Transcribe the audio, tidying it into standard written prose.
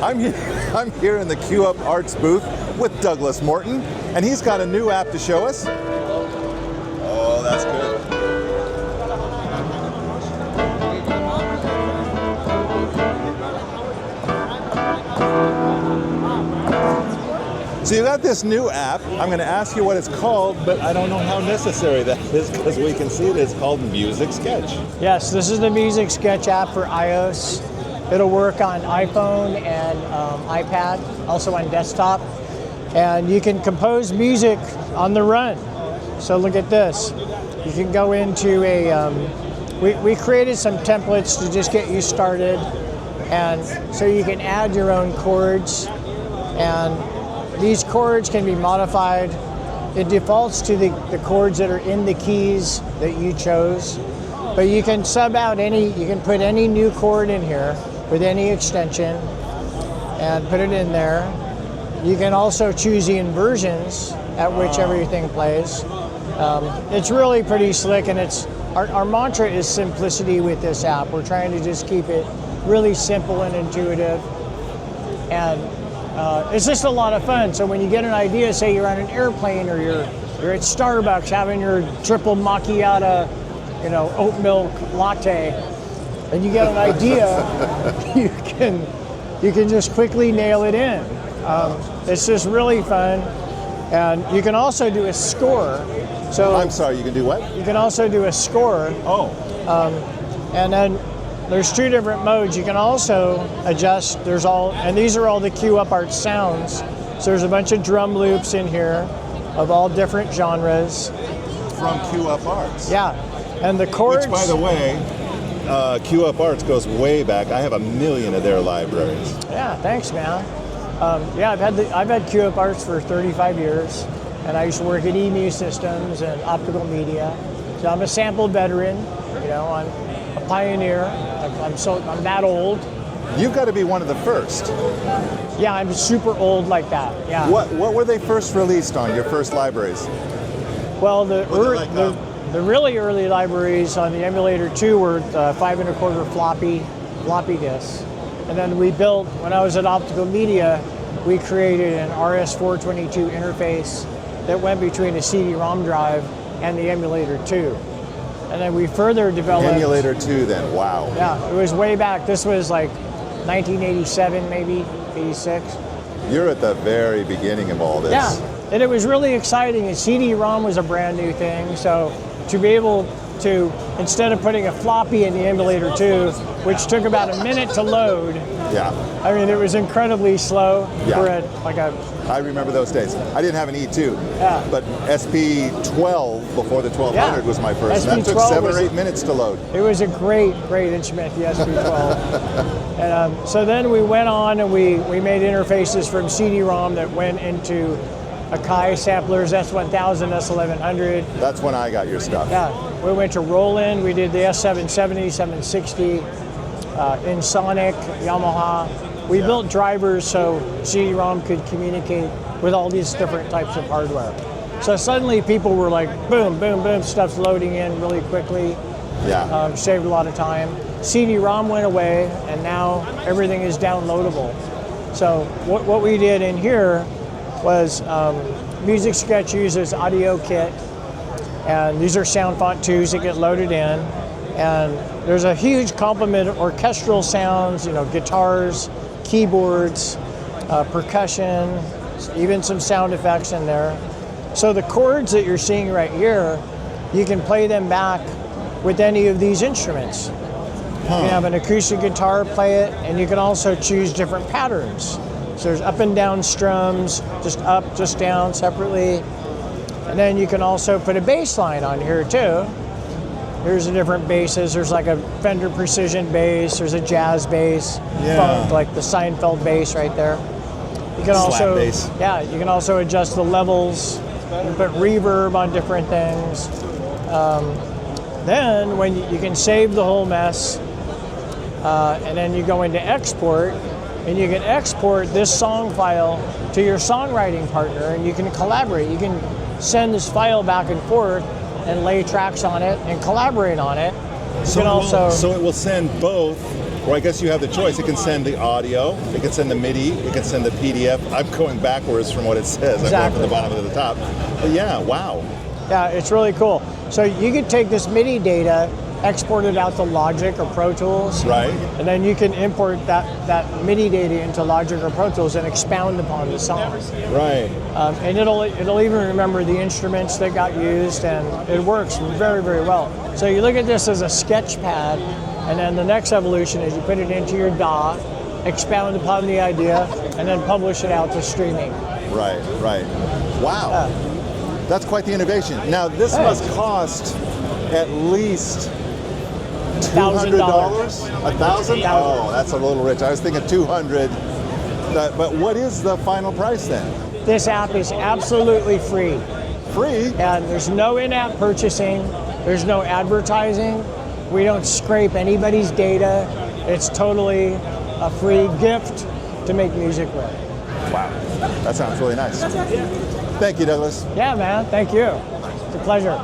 I'm here in the Q Up Arts booth with Douglas Morton, and he's got a new app to show us. Oh, that's good. So you got this new app. I'm going to ask you what it's called, but I don't know how necessary that is because we can see it. It's called MusicSketch. Yes, this is the MusicSketch app for iOS. It'll work on iPhone and iPad, also on desktop. And you can compose music on the run. So look at this. You can go into a, we created some templates to just get you started. And so you can add your own chords. And these chords can be modified. It defaults to the chords that are in the keys that you chose. But you can sub out you can put any new chord in here with any extension and put it in there. You can also choose the inversions at which everything plays. It's really pretty slick, and our mantra is simplicity with this app. We're trying to just keep it really simple and intuitive. And it's just a lot of fun. So when you get an idea, say you're on an airplane or you're at Starbucks having your triple macchiato, oat milk latte, and you get an idea, you can just quickly nail it in. It's just really fun. And you can also do a score. So I'm sorry, you can do what? You can also do a score. Oh. And then there's two different modes. You can also adjust, and these are all the Q Up Arts sounds. So there's a bunch of drum loops in here of all different genres. From Q Up Arts. Yeah, and the chords. Which, by the way, Q Up Arts goes way back. I have 1 million of their libraries. Yeah, thanks, man. Yeah, I've had Q Up Arts for 35 years, and I used to work at EMU Systems and Optical Media. So I'm a sample veteran. I'm a pioneer. I'm that old. You've got to be one of the first. Yeah, I'm super old like that. Yeah. What were they first released on? Your first libraries? Well, the really early libraries on the Emulator 2 were 5 1/4 floppy disks. And then we built, when I was at Optical Media, we created an RS-422 interface that went between a CD-ROM drive and the Emulator 2. And then we further developed... Emulator 2 then, wow. Yeah, it was way back. This was like 1987, maybe, 86. You're at the very beginning of all this. Yeah, and it was really exciting. And CD-ROM was a brand new thing, so to be able to, instead of putting a floppy in the Emulator 2, which took about a minute to load, I mean, it was incredibly slow. Yeah. I remember those days. I didn't have an E2, but SP12 before the 1200 was my first. And that took 7 or 8 minutes to load. It was a great instrument, the SP12. And so then we went on and we made interfaces from CD-ROM that went into Akai samplers, S1000, S1100. That's when I got your stuff. Yeah, we went to Roland, we did the S770, 760, Insonic, Yamaha. We built drivers so CD-ROM could communicate with all these different types of hardware. So suddenly people were like, boom, boom, boom, stuff's loading in really quickly. Yeah. Saved a lot of time. CD-ROM went away, and now everything is downloadable. So what we did in here was MusicSketch uses Audio Kit, and these are sound font 2s that get loaded in. And there's a huge complement of orchestral sounds, guitars, keyboards, percussion, even some sound effects in there. So the chords that you're seeing right here, you can play them back with any of these instruments. You can have an acoustic guitar play it, and you can also choose different patterns. So there's up and down strums, just up, just down separately. And then you can also put a bass line on here too. Here's the different basses. There's like a Fender Precision bass. There's a jazz bass, funk, like the Seinfeld bass right there. You can also, bass. Yeah, you can also adjust the levels. You can put reverb on different things. Then when you can save the whole mess, and then you go into export, and you can export this song file to your songwriting partner, and you can collaborate. You can send this file back and forth and lay tracks on it and collaborate on it. So it will send both Well, I guess you have the choice. It can send the audio, it can send the MIDI, it can send the PDF. I'm going backwards from what it says. Exactly. I'm going from the bottom to the top. But yeah, wow. Yeah, it's really cool. So you could take this MIDI data, export it out to Logic or Pro Tools. Right. And then you can import that MIDI data into Logic or Pro Tools and expound upon the song. Right. And it'll even remember the instruments that got used, and it works very, very well. So you look at this as a sketch pad, and then the next evolution is you put it into your DAW, expound upon the idea, and then publish it out to streaming. Right, right. Wow. That's quite the innovation. Now, this must cost at least $200? $1,000? Oh, that's a little rich. I was thinking 200. But what is the final price then? This app is absolutely free. Free? And there's no in-app purchasing. There's no advertising. We don't scrape anybody's data. It's totally a free gift to make music with. Wow. That sounds really nice. Thank you, Douglas. Yeah, man. Thank you. It's a pleasure.